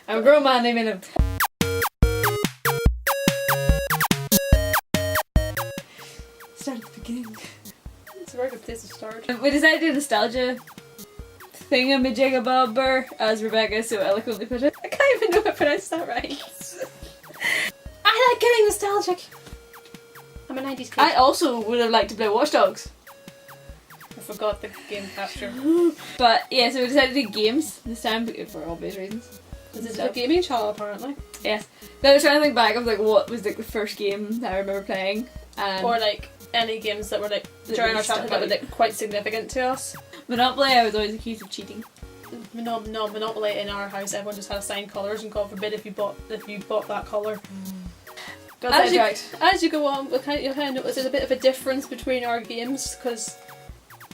I'm a grown man naming him. Start at the beginning. It's a very good place to start. We decided to do nostalgia thingamajigabobber, as Rebecca so eloquently put it. I can't even know if I pronounced that right. I like getting nostalgic. I'm a 90s kid. I also would have liked to play Watchdogs. I forgot the game capture. But yeah, so we decided to do games this time for obvious reasons. This is a gaming channel apparently. Yes. But I was trying to think back of like what was like the first game that I remember playing. Or like any games that were like during our childhood that were like quite significant to us. Monopoly, I was always accused of cheating. No, Monopoly in our house, everyone just had assigned colours, and God forbid if you bought that colour. As you go on, you'll kind of notice there's a bit of a difference between our games because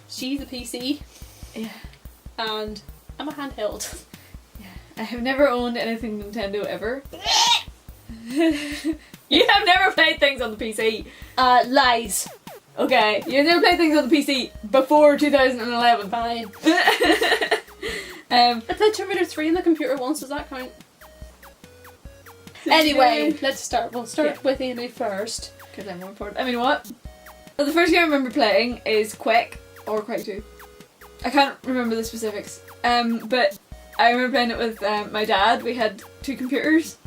she's a PC, yeah, and I'm a handheld. Yeah, I have never owned anything Nintendo ever. You have never played things on the PC. Lies. Okay, you've never played things on the PC before 2011. Fine. I played Tomb Raider 3 on the computer once. Does that count? Anyway, let's start. We'll start with Amy first. Because I'm more important. I mean, what? Well, the first game I remember playing is Quake, or Quake 2. I can't remember the specifics. But I remember playing it with my dad. We had 2 computers,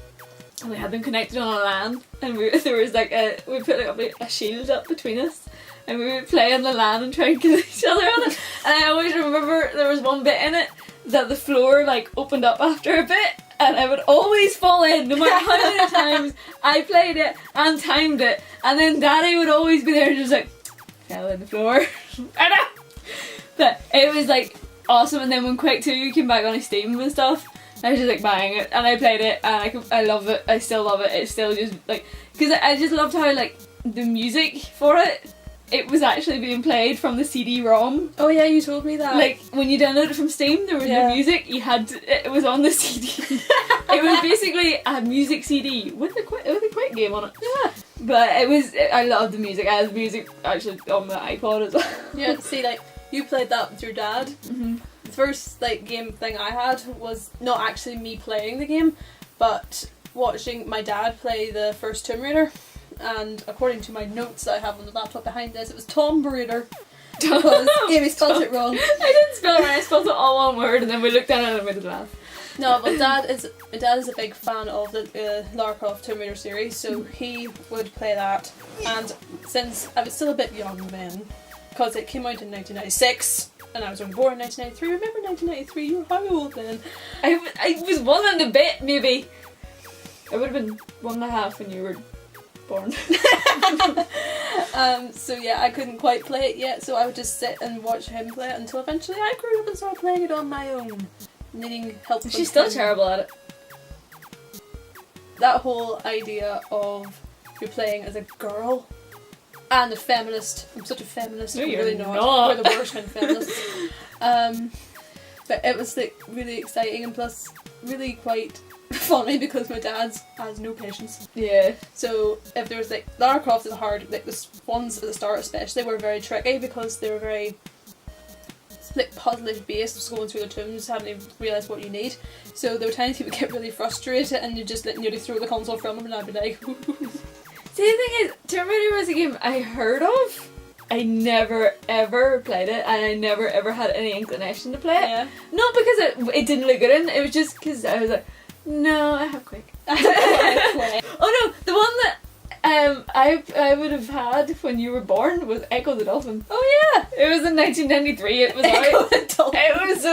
and we had them connected on a LAN. And there was like we put like a shield up between us, and we would play on the LAN and try and kill each other on it. And I always remember there was one bit in it that the floor like opened up after a bit. And I would always fall in, no matter how many times I played it and timed it. And then Daddy would always be there and just like, fell in the floor. I know! But it was like awesome. And then when Quake 2 came back on Steam and stuff, I was just like buying it. And I played it and I love it. I still love it. It's still just like, because I just loved how like the music for it was actually being played from the CD-ROM. Oh yeah, you told me that. Like, when you downloaded it from Steam, there was no music, you had to, it was on the CD. It was basically a music CD with a Quake game on it. Yeah. But I loved the music. I had the music actually on my iPod as well. Yeah, see, like, you played that with your dad. Mm-hmm. The first, like, game thing I had was not actually me playing the game, but watching my dad play the first Tomb Raider. And according to my notes that I have on the laptop behind this, it was Tomb Raider. Because Amy spelled it wrong. I didn't spell it right, I spelled it all one word and then we looked at it and made it laugh. No, but my dad is a big fan of the Lara Croft Tomb Raider series, so he would play that. And since I was still a bit young then, because it came out in 1996, and I was only born in 1993, remember 1993? You were how old then? I was 1 and a bit, maybe. I would have been 1.5 when you were born. So yeah, I couldn't quite play it yet, so I would just sit and watch him play it until eventually I grew up and started playing it on my own, needing help. She's still terrible at it. That whole idea of you're playing as a girl and a feminist. I'm such a feminist. No, I'm you're really not. We're the worst kind of feminists. But it was like really exciting and plus really quite funny because my dad has no patience. Yeah. So if there was like Lara Croft is hard, like the ones at the start especially were very tricky because they were very like puzzle-ish based, just going through the tombs, having to realise what you need. So there were times he would get really frustrated and you just like nearly throw the console from him and I'd be like See, the thing is, Tomb Raider was a game I heard of. I never ever played it and I never ever had any inclination to play it. Yeah. Not because it didn't look good in, it was just because I was like, no, I have Quake. Oh no, the one that I would have had when you were born was Echo the Dolphin. Oh yeah! It was in 1993. It was Echo the Dolphin. It was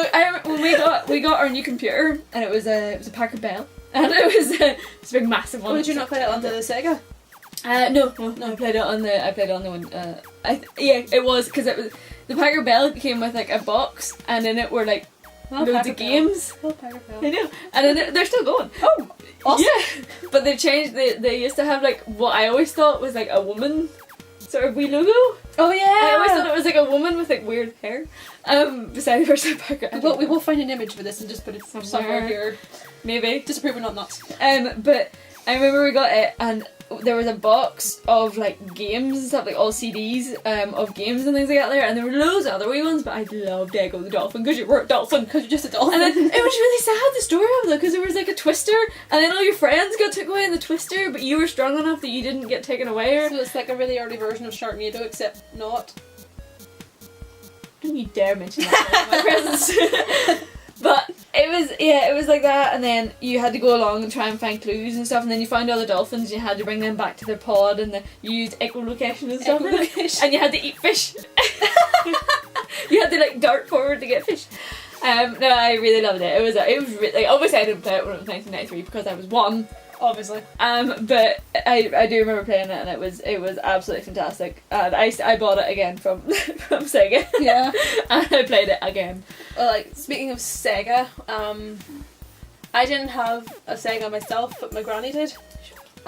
when we got our new computer and it was a Packard Bell and it was a big massive one. Oh, did you not play it on the Sega? No, I played it on the one. It was because it was the Packard Bell came with like a box and in it were like loads of games. Oh, Packard Bell. I know, and then they're still going. Oh, awesome. Yeah, but they've changed. They used to have like what I always thought was like a woman sort of wee logo. Oh yeah. I always thought it was like a woman with like weird hair. Beside her Packard. We will find an image for this and just put it somewhere here. Maybe just to prove we're not nuts. But I remember we got it and there was a box of like games and stuff, like all CDs of games and things like that there, and there were loads of other wee ones, but I loved Echo the Dolphin because you were a dolphin. Because you're just a dolphin. And then it was really sad, the story of it, because there was like a twister, and then all your friends got took away in the twister, but you were strong enough that you didn't get taken away. Or... So it's like a really early version of Sharknado, except not. Don't you dare mention that in my presence. But it was like that, and then you had to go along and try and find clues and stuff, and then you found all the dolphins and you had to bring them back to their pod, and you used echolocation and stuff, and you had to eat fish. You had to like dart forward to get fish. No, I really loved it. It was really, like, obviously I didn't play it when it was 1993 because I was 1. Obviously. But I do remember playing it, and it was absolutely fantastic. And I bought it again from Sega. Yeah. And I played it again. Well, like, speaking of Sega, I didn't have a Sega myself, but my granny did.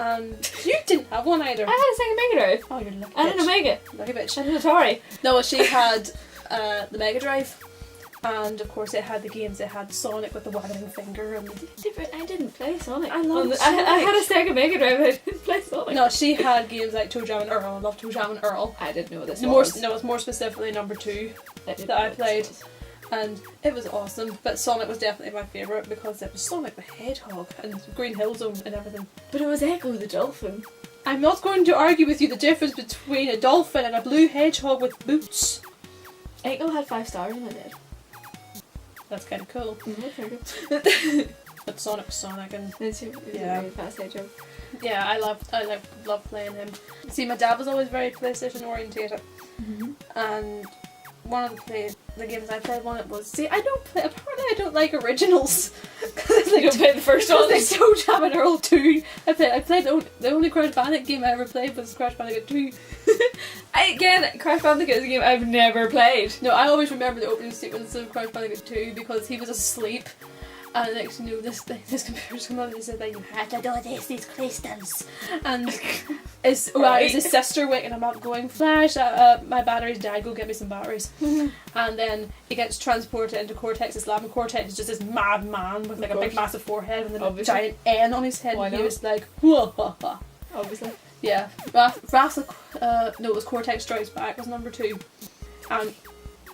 And you didn't have one either. I had a Sega Mega Drive. Oh, you're lucky. I had an Omega. Lucky bitch. I had an Atari. No, she had the Mega Drive. And of course it had the games, it had Sonic with the waggling finger and... I didn't play Sonic. I loved Sonic. I had a Sega Mega Drive, I didn't play Sonic. No, she had games like Toe Jam and Earl. I loved Toe Jam and Earl. I didn't know what this was. No, it's more specifically number 2 that I played. And it was awesome, but Sonic was definitely my favourite because it was Sonic the Hedgehog and Green Hill Zone and everything. But it was Echo the Dolphin. I'm not going to argue with you the difference between a dolphin and a blue hedgehog with boots. Echo had 5 stars in it. That's kind of cool. Mm-hmm. But Sonic was Sonic, and It's a really fast hedgehog. yeah, I loved playing him. See, my dad was always very PlayStation orientated, and one of the games I played on it was, see, apparently I don't like originals. Cause You don't play the first one? Like Toe Jam and Earl 2. I played the only Crash Bandicoot game I ever played was Crash Bandicoot 2. Crash Bandicoot is a game I've never played. No, I always remember the opening sequence of Crash Bandicoot 2 because he was asleep. And next you know, this computer's come on and said that you had to do these crystals. And his sister waking him up going, Flash, my batteries died, go get me some batteries. And then he gets transported into Cortex's lab, and Cortex is just this mad man with like a big massive forehead and then a giant N on his head. And he was like, whoa, ha, ha. Obviously. Yeah. It was Cortex Strikes Back was number 2. And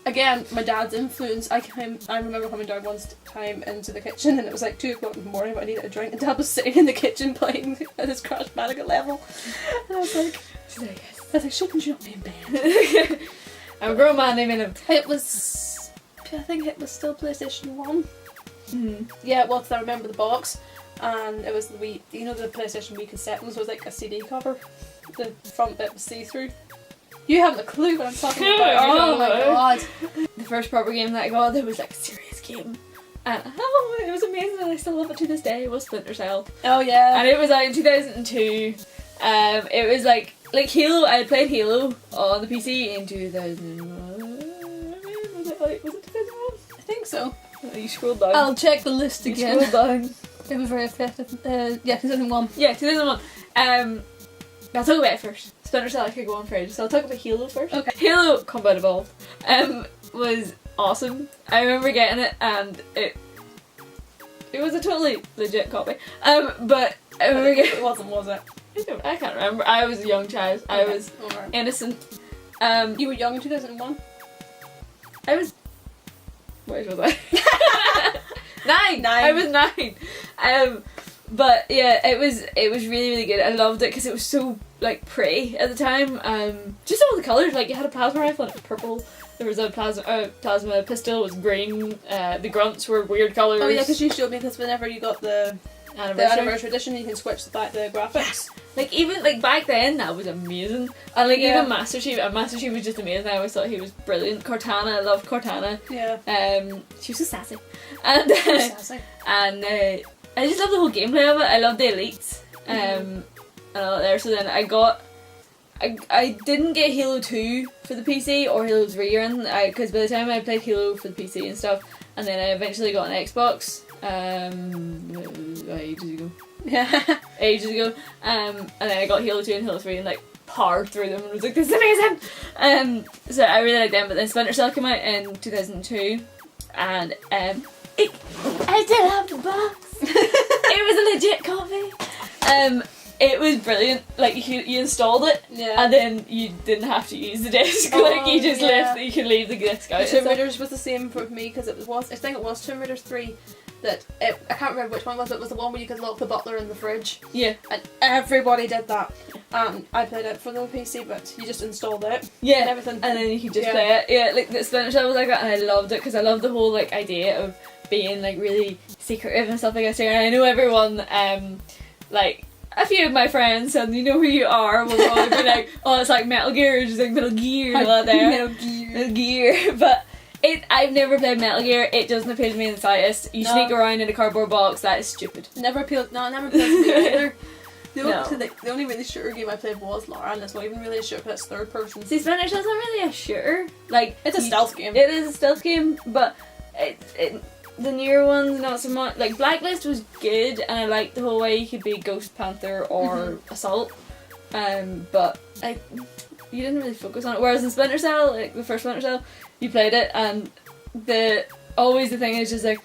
again, my dad's influence. I remember coming down one time into the kitchen and it was like 2 o'clock in the morning, but I needed a drink, and Dad was sitting in the kitchen playing at his Crash Bandicoot level. And I was like, shouldn't you not be in bed? I'm a grown man naming him. I think it was still PlayStation 1. Mm-hmm. Yeah, it was. I remember the box, and it was the Wii, the PlayStation Wii cassette one, so it was like a CD cover. The front bit was see-through. You haven't a clue what I'm talking about. Oh my god. The first proper game that I got, it was like a serious game. And it was amazing, and I still love it to this day. It was Splinter Cell. Oh yeah. And it was out in 2002. It was like Halo. I had played Halo on the PC in 2001. Was it 2001? I think so. Oh, you scrolled down. I'll check the list again. You scrolled down. It was very effective. Yeah, 2001. Yeah, 2001. I'll talk about it first. Splinter Cell I could go on for ages, so I'll talk about Halo first. Okay. Halo Combat Evolved was awesome. I remember getting it, and it was a totally legit copy. But I remember getting it wasn't, was it? I can't remember. I was a young child. Okay. I was innocent. You were young in 2001? I was... Where was I? 9! I was 9! But yeah, it was really, really good. I loved it because it was so like pretty at the time. Just all the colours, like you had a plasma rifle and it was purple. There was a plasma pistol was green. The grunts were weird colours. Oh yeah, because you showed me this whenever you got the anniversary edition, you can switch the graphics. Like even like back then that was amazing. And like even Master Chief was just amazing. I always thought he was brilliant. Cortana, I loved Cortana. Yeah. She was so sassy. And I just love the whole gameplay of it. I love the elites. And all that there. So then I didn't get Halo 2 for the PC or Halo 3 or anything, because by the time I played Halo for the PC and stuff, and then I eventually got an Xbox ages ago. Yeah. Ages ago. And then I got Halo 2 and Halo 3 and like powered through them and was like, this is amazing! So I really liked them, but then Splinter Cell came out in 2002 and I still have the box. It was a legit copy. it was brilliant. Like you installed it, Yeah. and then you didn't have to use the disc. Oh, Like you just yeah. you could leave the disc out. The Tomb Raiders was the same for me because I think it was Tomb Raider 3 that I can't remember which one it was. It was the one where you could lock the butler in the fridge. Yeah. And everybody did that. I played it for the PC, but you just installed it. Yeah. And everything. And then you could just Yeah. play it. Yeah, like the Splinter Cell was like that, and I loved it because I loved the whole like idea of being like really secretive and stuff like that. And I know everyone, like a few of my friends, and you know who you are, will probably be like, "Oh, it's like Metal Gear, it's just like Metal Gear and all that there." Metal Gear, but. I've never played Metal Gear. It doesn't appeal to me in the slightest. You sneak around in a cardboard box. That is stupid. Never appealed. No, it never appealed to me either. No. The only really shooter game I played was Lara, and it's not even really a shooter, but it's third person. See, Splinter Cell's not really a shooter. Like It's a stealth game. It is a stealth game, but the newer ones not so much. Like Blacklist was good, and I liked the whole way you could be Ghost Panther or Assault. But you didn't really focus on it. Whereas in Splinter Cell, like the first Splinter Cell, you played it, and always the thing is just like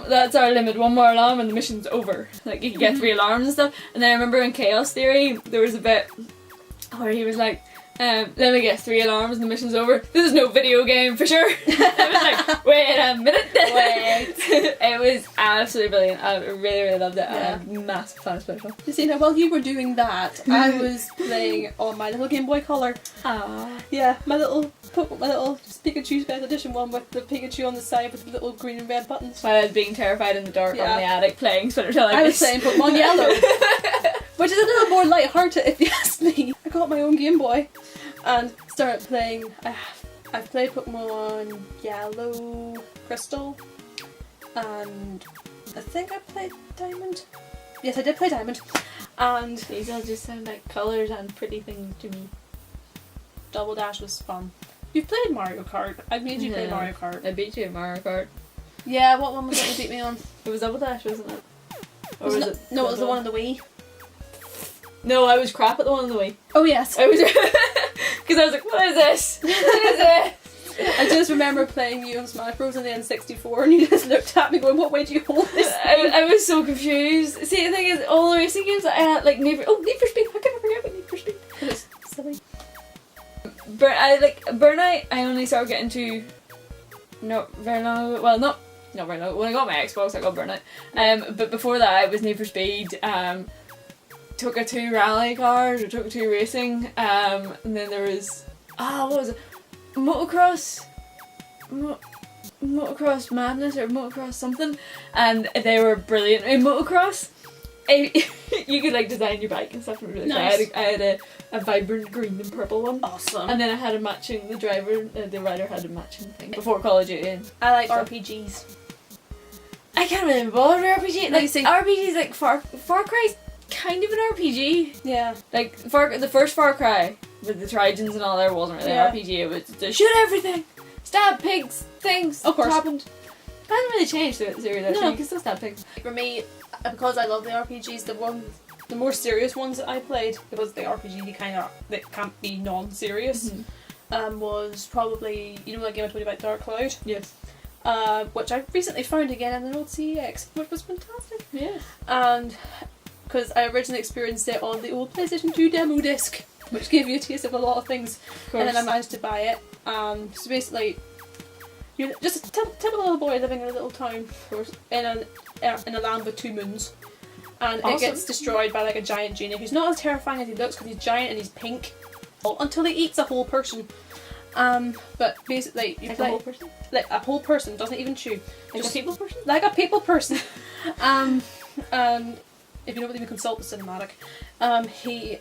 that's our limit. One more alarm and the mission's over. Like you can get 3 alarms and stuff. And then I remember in Chaos Theory there was a bit where he was like, let me get 3 alarms and the mission's over. This is no video game for sure. I was like, wait a minute. Wait. It was absolutely brilliant. I really, really loved it. Yeah. I'm a massive fan of Splinter Cell. You see, now while you were doing that, I was playing on my little Game Boy Color. Aww. Yeah, my little Pikachu Special Edition one with the Pikachu on the side with the little green and red buttons. While I was being terrified in the dark Yeah. on the attic playing Splinter Cell. I was playing Pokemon Yellow, which is a little more light-hearted if you ask me. I got my own Game Boy and started playing. I've played Pokemon Yellow, Crystal, and I think I played Diamond. Yes, I did play Diamond. And these all just sound like colours and pretty things to me. Double Dash was fun. You've played Mario Kart. I made you play Mario Kart. I beat you in Mario Kart. Yeah, what one was it you beat me on? It was Double Dash, wasn't it? Or Was was it it? no, it was the one on the Wii. No, I was crap at the one on the Wii. Oh yes. I was because I was like, what is this? What is this? I just remember playing you on Smash Bros on the N64 and you just looked at me going, what way do you hold this thing? I was so confused. See, the thing is, all the racing games that I had, like Need for Speed. How can I forget about Need for Speed? It was silly. Burnout. I only started getting to not very long ago. Well, not very long. When I got my Xbox, I got Burnout. But before that, it was Need for Speed. Took a 2 rally cars, or took a 2 racing. And then there was what was it? Motocross Madness or Motocross something, and they were brilliant. In Motocross, you could like design your bike and stuff. And really Nice. I had a vibrant green and purple one. Awesome. And then I had a matching, the rider had a matching thing before Call of Duty. I like RPGs. I can't really be bothered with RPG. No, Like you see- RPGs, like Far Cry's kind of an RPG. Yeah. Like the first Far Cry with the Tridents and all there wasn't really Yeah. an RPG. It was to shoot everything, stab pigs, things. Of course. Happened. It hasn't really changed the series actually. No. You can still stab pigs. For me, because I love the RPGs, the more serious ones that I played, because the RPG that can't be non-serious, was probably, you know that game I told you about, Dark Cloud? Yes. Which I recently found again in an old CEX, which was fantastic. Yes. And because I originally experienced it on the old PlayStation 2 demo disc, which gave you a taste of a lot of things, Of course. and then I managed to buy it. So basically, you're just a typical little boy living in a little town, of course, in a land with 2 moons, and Awesome. it gets destroyed by like a giant genie who's not as terrifying as he looks because he's giant and he's pink, until he eats a whole person. But basically, you Like play a whole person? like a whole person, doesn't even chew. Like a people person? Like a people person. And if you don't even consult the cinematic, he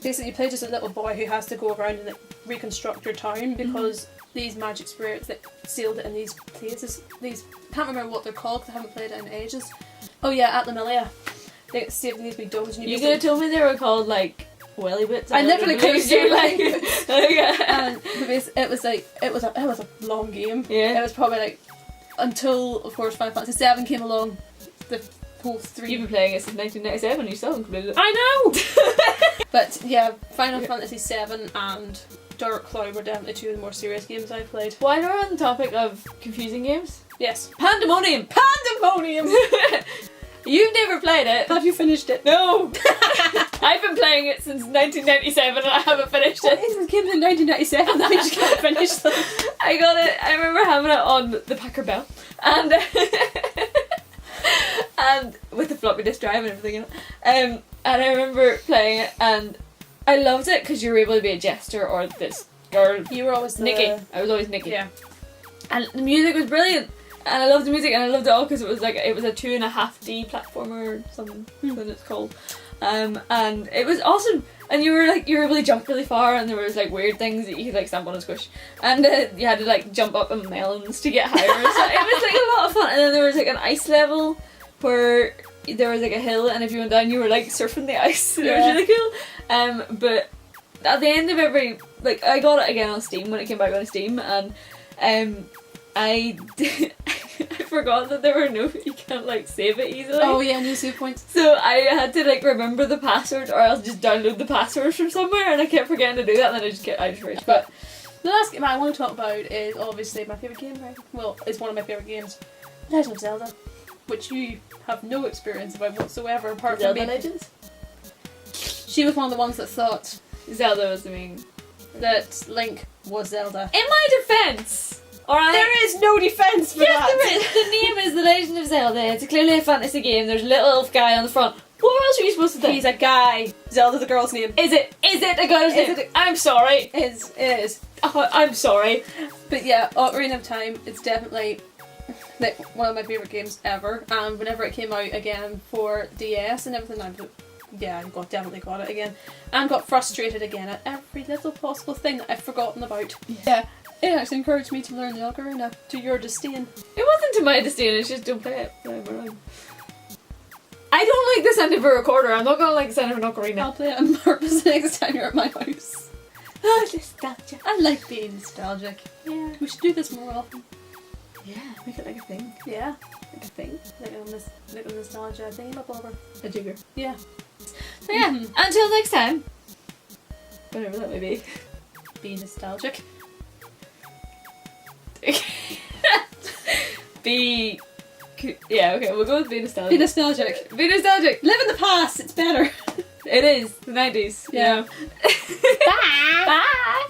basically plays just a little boy who has to go around and like, reconstruct your town because these magic spirits that sealed it in these places, these, I can't remember what they're called because I haven't played it in ages. Oh yeah, Atlamillia. They get saved in these big domes. And You could have told me they were called like welly bits. I literally could have said like. like, and it was a long game. Yeah. It was probably like until of course Final Fantasy 7 came along. The whole 3. You've been playing it since 1997. You still haven't completed it. I know. But yeah, Final Fantasy 7 and Dark Cloud were definitely 2 of the more serious games I played. While we're on the topic of confusing games, Yes. Pandemonium. You've never played it. Have you finished it? No. I've been playing it since 1997 and I haven't finished What it. is this game in 1997 that you just can't finish them? I got it. I remember having it on the Packer Bell, and and with the floppy disk drive and everything in it. And I remember playing it, and I loved it because you were able to be a jester or this girl. You were always Nikki. I was always Nikki. Yeah. And the music was brilliant. And I loved the music, and I loved it all because it was a 2.5D platformer or something that it's called. And it was awesome. And you were able to jump really far, and there was like weird things that you could like stamp on and squish. And you had to like jump up on melons to get higher. So it was like a lot of fun. And then there was like an ice level where there was like a hill, and if you went down, you were like surfing the ice. It was really cool. But at the end of every, like, I got it again on Steam when it came back on Steam, and I forgot that there were you can't like save it easily. Oh yeah, no save points. So I had to like remember the password, or else just download the password from somewhere, and I kept forgetting to do that, and then I just raged. But the last game I want to talk about is obviously my favourite game, right? Well, it's one of my favourite games, Legend of Zelda, which you have no experience about whatsoever apart from Zelda me. Legends? She was one of the ones that thought Zelda was the main. that Link was Zelda. In my defence, alright. There is no defence for that! Yes, there is. The name is The Legend of Zelda. It's clearly a fantasy game. There's a little elf guy on the front. What else are you supposed to think? He's a guy. Zelda's a girl's name. Is it a girl's name? I'm sorry. It is. Oh, I'm sorry. But yeah, Ocarina of Time, it's definitely like one of my favourite games ever. And whenever it came out again for DS and everything, I definitely got it again. And got frustrated again at every little possible thing that I've forgotten about. Yeah. It actually encouraged me to learn the Ocarina, to your disdain. It wasn't to my disdain, it's just don't play it. I don't like the sound of a recorder. I'm not gonna like the sound of an ocarina. I'll play it on purpose next time you're at my house. Oh, nostalgia. I like being nostalgic. Yeah. We should do this more often. Yeah, make it like a thing. Yeah. Like a thing. Like a nostalgia thingamabobber. A jigger. Yeah. So yeah, until next time. Whatever that may be. Be nostalgic. Yeah, okay, we'll go with be nostalgic. Be nostalgic. Be nostalgic. Live in the past, it's better. It is. The 90s. Yeah. Bye. Bye.